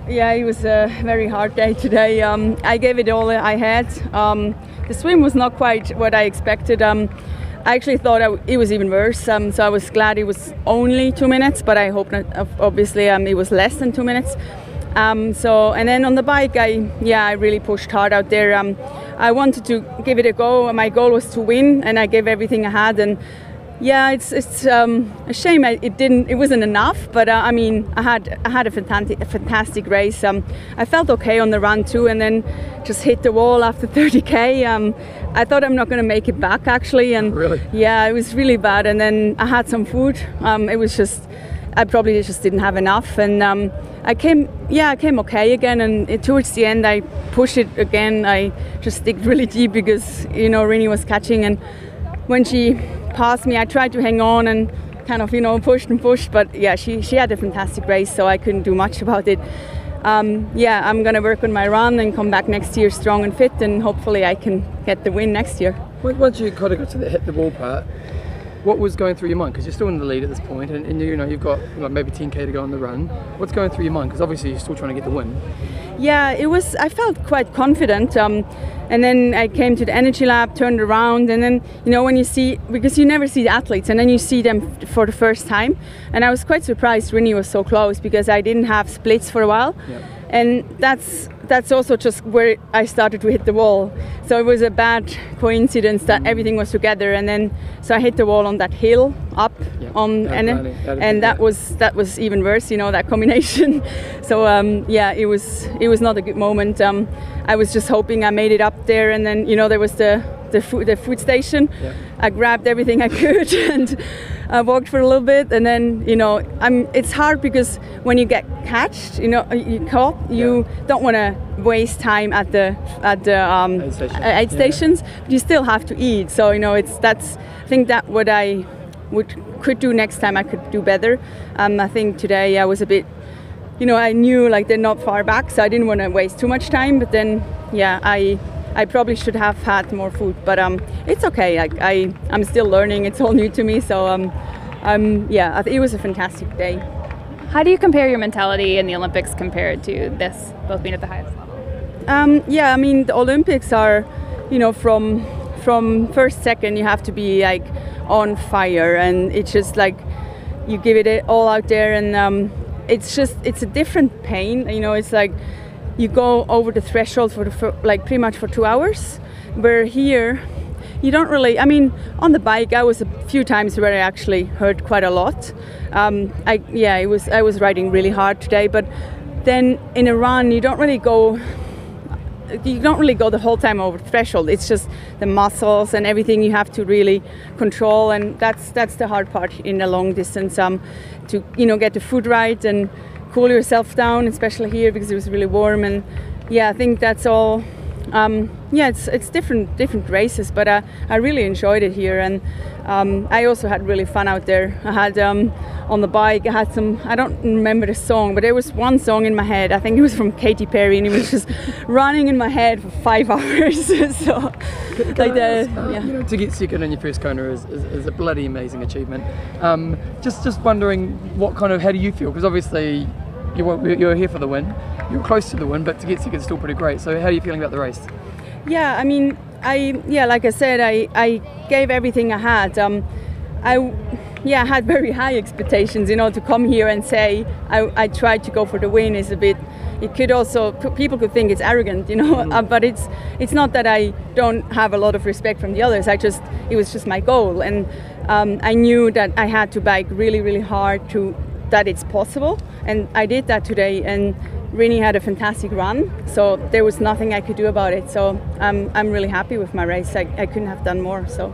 Yeah, it was a very hard day today. I gave it all I had. The swim was not quite what I expected. I actually thought it was even worse, so I was glad it was only 2 minutes, but I hope not. Obviously, it was less than 2 minutes. And then on the bike, I really pushed hard out there. I wanted to give it a go. My goal was to win, and I gave everything I had. And yeah, it's a shame it wasn't enough. But I had a fantastic race. I felt okay on the run too, and then just hit the wall after 30k. I thought I'm not going to make it back actually, and really? Yeah, it was really bad. And then I had some food. It was just, I probably just didn't have enough, and I came okay again. And towards the end, I pushed it again. I just digged really deep because Rini was catching, and when she passed me, I tried to hang on and kind of pushed, but yeah, she had a fantastic race, so I couldn't do much about it. I'm gonna work on my run and come back next year strong and fit, and hopefully I can get the win next year. Once you kind of got to the hit the wall part, what was going through your mind? Because you're still in the lead at this point, and you've got maybe 10k to go on the run. What's going through your mind? Because obviously you're still trying to get the win. Yeah, I felt quite confident, and then I came to the energy lab, turned around, and then when you see, because you never see the athletes, and then you see them for the first time, and I was quite surprised Rini was so close, because I didn't have splits for a while. Yeah. And that's also just where I started to hit the wall. So it was a bad coincidence that everything was together, and then so I hit the wall on that hill up and that was even worse, that combination. So it was not a good moment. I was just hoping I made it up there, and then there was the food station. Yeah. I grabbed everything I could and I walked for a little bit, and then it's hard because when you get catched, you caught, you don't want to waste time at the aid stations, but you still have to eat. So I think that what I could do next time, I could do better. I think today I was a bit, I knew they're not far back, so I didn't want to waste too much time. But then I probably should have had more food, but it's okay. I'm still learning. It's all new to me. So it was a fantastic day. How do you compare your mentality in the Olympics compared to this, both being at the highest level? The Olympics are, from first second you have to be on fire, and it's just you give it all out there, and it's a different pain. It's you go over the threshold for pretty much for 2 hours, where here you don't really, on the bike I was a few times where I actually hurt quite a lot. I was riding really hard today, but then in a run you don't really go the whole time over the threshold. It's just the muscles and everything you have to really control, and that's the hard part in the long distance, to get the food right and cool yourself down, especially here because it was really warm. And I think that's all. It's different races, but I really enjoyed it here, and I also had really fun out there. I had on the bike, I had some, I don't remember the song, but there was one song in my head. I think it was from Katy Perry, and it was just running in my head for 5 hours. So to get second in your first Kona is a bloody amazing achievement. Just wondering how do you feel? Because obviously you're here for the win. You're close to the win, but to get second is still pretty great. So how are you feeling about the race? Yeah, like I said, I gave everything I had. I had very high expectations. To come here and say I tried to go for the win is a bit. It could also, people could think it's arrogant, but it's not that I don't have a lot of respect from the others. It was just my goal, and I knew that I had to bike really, really hard that it's possible, and I did that today. And Rini had a fantastic run, so there was nothing I could do about it. So I'm really happy with my race. I couldn't have done more. So.